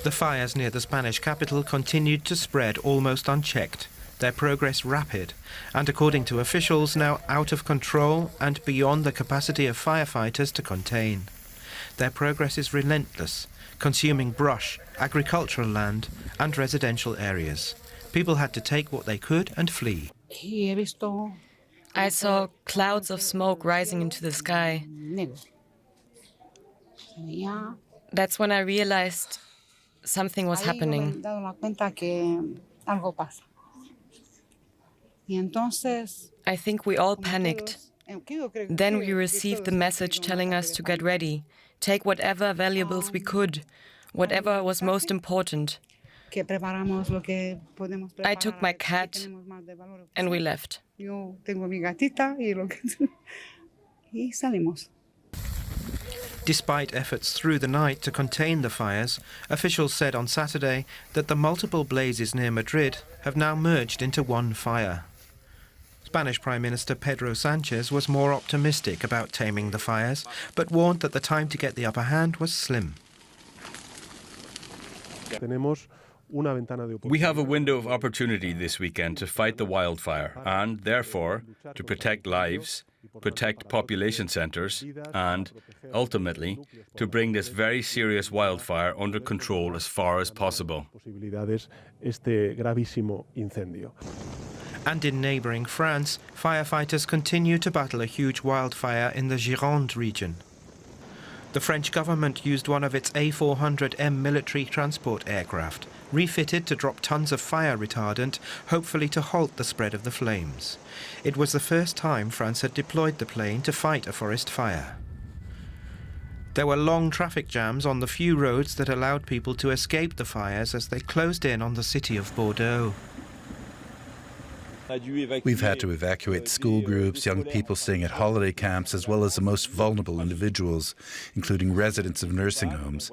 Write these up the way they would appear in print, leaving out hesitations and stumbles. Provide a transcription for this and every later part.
The fires near the Spanish capital continued to spread almost unchecked, their progress rapid, and according to officials now out of control and beyond the capacity of firefighters to contain. Their progress is relentless, consuming brush, agricultural land and residential areas. People had to take what they could and flee. I saw clouds of smoke rising into the sky. That's when I realized something was happening. I think we all panicked. Then we received the message telling us to get ready, take whatever valuables we could, whatever was most important. I took my cat and we left. Despite efforts through the night to contain the fires, officials said on Saturday that the multiple blazes near Madrid have now merged into one fire. Spanish Prime Minister Pedro Sánchez was more optimistic about taming the fires, but warned that the time to get the upper hand was slim. We have a window of opportunity this weekend to fight the wildfire and, therefore, to protect lives, protect population centres and, ultimately, to bring this very serious wildfire under control as far as possible. And in neighbouring France, firefighters continue to battle a huge wildfire in the Gironde region. The French government used one of its A400M military transport aircraft, refitted to drop tons of fire retardant, hopefully to halt the spread of the flames. It was the first time France had deployed the plane to fight a forest fire. There were long traffic jams on the few roads that allowed people to escape the fires as they closed in on the city of Bordeaux. We've had to evacuate school groups, young people staying at holiday camps, as well as the most vulnerable individuals, including residents of nursing homes.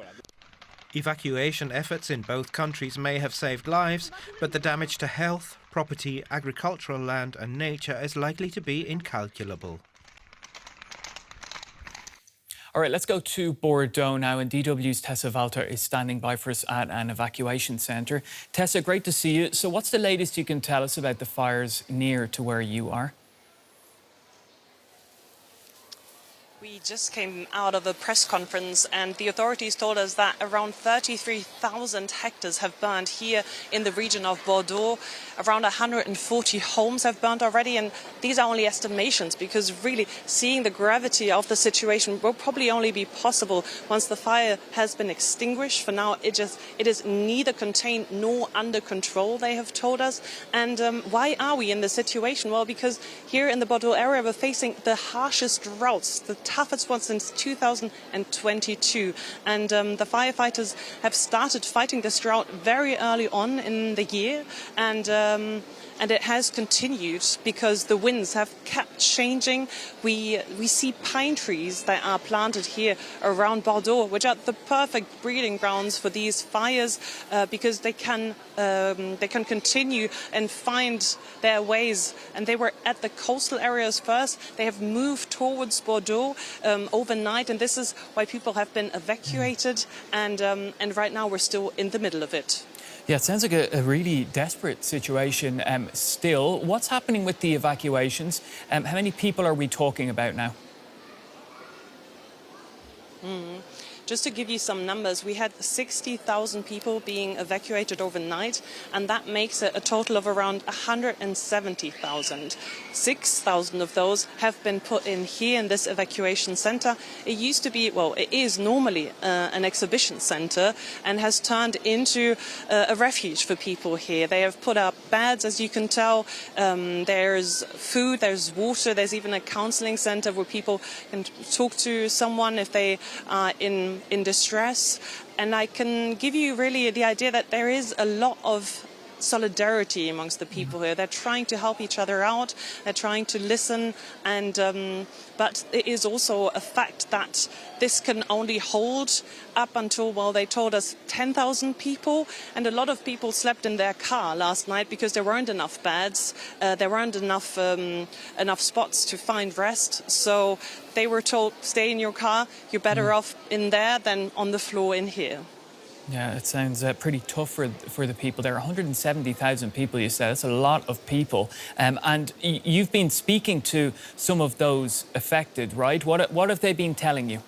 Evacuation efforts in both countries may have saved lives, but the damage to health, property, agricultural land and nature is likely to be incalculable. All right, let's go to Bordeaux now, and DW's Tessa Walther is standing by for us at an evacuation centre. Tessa, great to see you. So what's the latest you can tell us about the fires near to where you are? We just came out of a press conference and the authorities told us that around 33,000 hectares have burned here in the region of Bordeaux. Around 140 homes have burned already, and these are only estimations because really seeing the gravity of the situation will probably only be possible once the fire has been extinguished. For now, it is neither contained nor under control, they have told us. And why are we in this situation? Well, because here in the Bordeaux area we're facing the harshest droughts, the toughest one since 2022, and the firefighters have started fighting this drought very early on in the year, and it has continued because the winds have kept changing. We see pine trees that are planted here around Bordeaux, which are the perfect breeding grounds for these fires because they can continue and find their ways. And they were at the coastal areas first. They have moved towards Bordeaux overnight, and this is why people have been evacuated. And right now we're still in the middle of it. Yeah, it sounds like a really desperate situation still. What's happening with the evacuations? How many people are we talking about now? Just to give you some numbers, we had 60,000 people being evacuated overnight, and that makes it a total of around 170,000. 6,000 of those have been put in here in this evacuation center. It used to be, well, it is normally an exhibition center and has turned into a refuge for people here. They have put up beds, as you can tell. There's food, there's water, there's even a counseling center where people can talk to someone if they are in distress. And I can give you really the idea that there is a lot of solidarity amongst the people here. They're trying to help each other out, they're trying to listen, and but it is also a fact that this can only hold up until, well, they told us 10,000 people, and a lot of people slept in their car last night because there weren't enough beds, there weren't enough spots to find rest, so they were told, stay in your car, you're better off in there than on the floor in here. Yeah, it sounds pretty tough for the people there. 170,000 people, you said. That's a lot of people. And you've been speaking to some of those affected, right? What have they been telling you?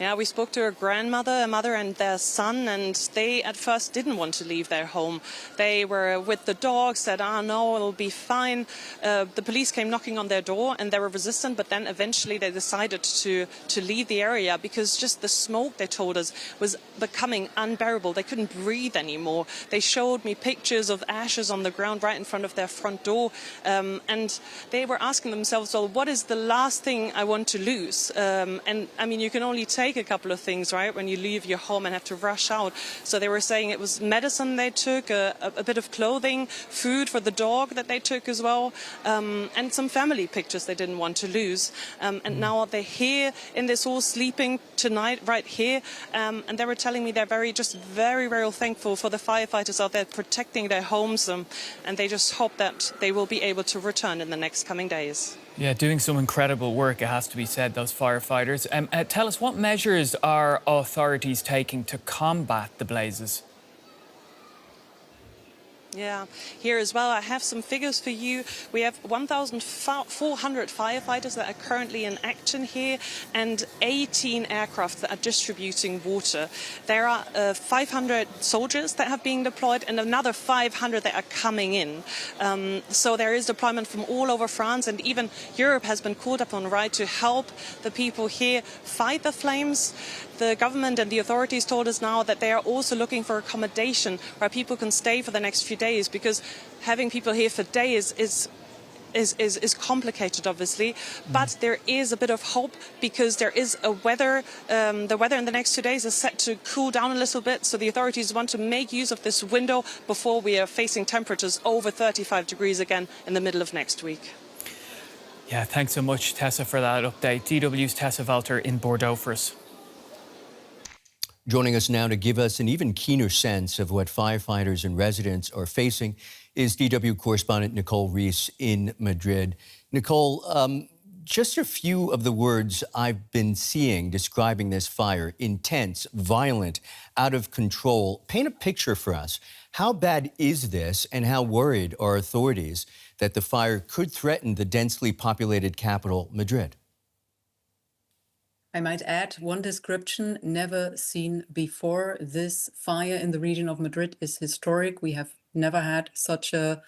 Yeah, we spoke to a grandmother, a mother and their son, and they at first didn't want to leave their home. They were with the dog, said, no, it'll be fine. The police came knocking on their door and they were resistant, but then eventually they decided to leave the area because just the smoke, they told us, was becoming unbearable. They couldn't breathe anymore. They showed me pictures of ashes on the ground right in front of their front door, and they were asking themselves, well, what is the last thing I want to lose? And I mean, you can only take a couple of things, right, when you leave your home and have to rush out. So they were saying it was medicine they took, a bit of clothing, food for the dog that they took as well, and some family pictures they didn't want to lose. And now they're here in this hall sleeping tonight right here, and they were telling me they're very, very thankful for the firefighters out there protecting their homes, and they just hope that they will be able to return in the next coming days. Yeah, doing some incredible work, it has to be said, those firefighters. Tell us, what measures are authorities taking to combat the blazes? Yeah, here as well, I have some figures for you. We have 1,400 firefighters that are currently in action here and 18 aircraft that are distributing water. There are 500 soldiers that have been deployed and another 500 that are coming in. So there is deployment from all over France, and even Europe has been called upon, right, to help the people here fight the flames. The government and the authorities told us now that they are also looking for accommodation where people can stay for the next few days, because having people here for days is complicated, obviously. But there is a bit of hope because there is a weather. The weather in the next 2 days is set to cool down a little bit. So the authorities want to make use of this window before we are facing temperatures over 35 degrees again in the middle of next week. Yeah, thanks so much, Tessa, for that update. DW's Tessa Walther in Bordeaux for us. Joining us now to give us an even keener sense of what firefighters and residents are facing is DW correspondent Nicole Ris in Madrid. Nicole, just a few of the words I've been seeing describing this fire: intense, violent, out of control. Paint a picture for us. How bad is this, and how worried are authorities that the fire could threaten the densely populated capital, Madrid? I might add one description never seen before. This fire in the region of Madrid is historic. We have never had such a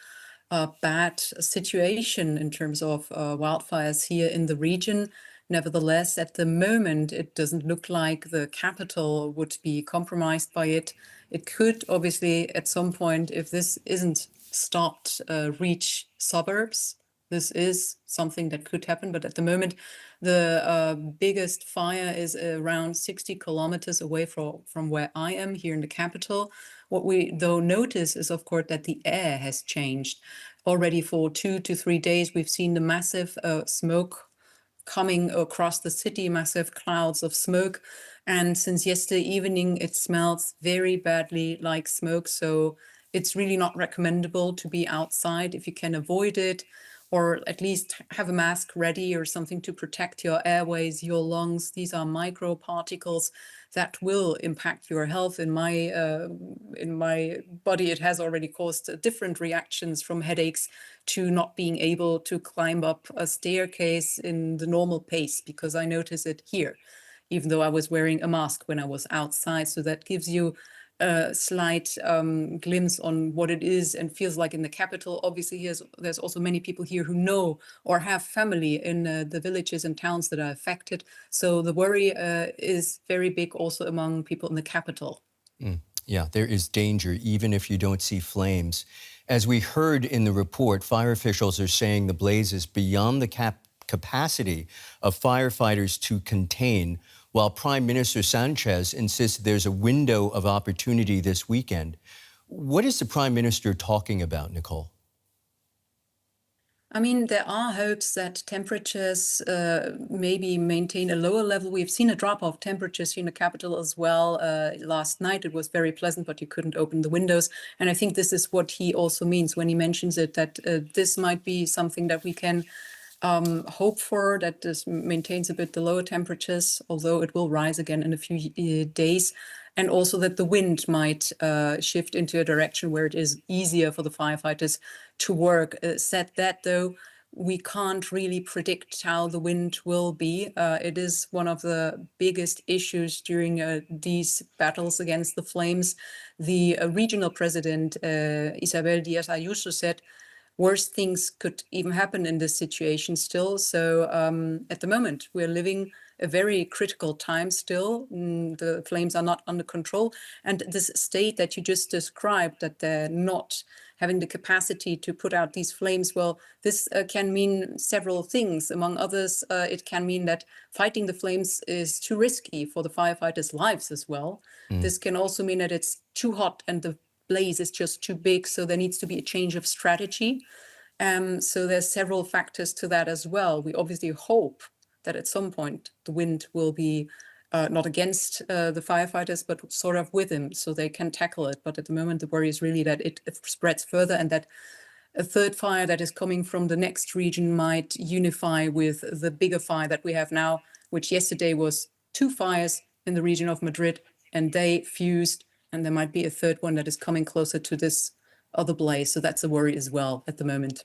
bad situation in terms of wildfires here in the region. Nevertheless, at the moment, it doesn't look like the capital would be compromised by it. It could obviously at some point, if this isn't stopped, reach suburbs. This is something that could happen, but at the moment, the biggest fire is around 60 kilometers away from where I am here in the capital. What we though notice is, of course, that the air has changed. Already for 2 to 3 days, we've seen the massive smoke coming across the city, massive clouds of smoke. And since yesterday evening, it smells very badly like smoke. So it's really not recommendable to be outside if you can avoid it, or at least have a mask ready or something to protect your airways, your lungs. These are microparticles that will impact your health. In my body, it has already caused different reactions, from headaches to not being able to climb up a staircase in the normal pace, because I notice it here, even though I was wearing a mask when I was outside. So that gives you a slight glimpse on what it is and feels like in the capital. Obviously, there's also many people here who know or have family in the villages and towns that are affected. So the worry is very big also among people in the capital. Yeah, there is danger even if you don't see flames. As we heard in the report, fire officials are saying the blaze is beyond the capacity of firefighters to contain, while Prime Minister Sanchez insists there's a window of opportunity this weekend. What is the Prime Minister talking about, Nicole? I mean, there are hopes that temperatures maybe maintain a lower level. We've seen a drop of temperatures here in the capital as well. Last night it was very pleasant, but you couldn't open the windows. And I think this is what he also means when he mentions it, that this might be something that we can hope for that this maintains a bit the lower temperatures, although it will rise again in a few days. And also that the wind might shift into a direction where it is easier for the firefighters to work. Said that, though, we can't really predict how the wind will be. It is one of the biggest issues during these battles against the flames. The regional president, Isabel Díaz Ayuso, said worse things could even happen in this situation still. So at the moment, we're living a very critical time still. The flames are not under control. And this state that you just described, that they're not having the capacity to put out these flames, well, this can mean several things. Among others, it can mean that fighting the flames is too risky for the firefighters' lives as well. This can also mean that it's too hot and the blaze is just too big, so there needs to be a change of strategy. So there's several factors to that as well. We obviously hope that at some point the wind will be not against the firefighters, but sort of with them, so they can tackle it. But at the moment, the worry is really that it spreads further and that a third fire that is coming from the next region might unify with the bigger fire that we have now, which yesterday was 2 fires in the region of Madrid, and they fused, and there might be a third one that is coming closer to this other blaze. So that's a worry as well at the moment.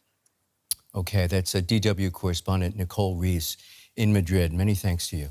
Okay, that's a DW correspondent Nicole Ris in Madrid. Many thanks to you.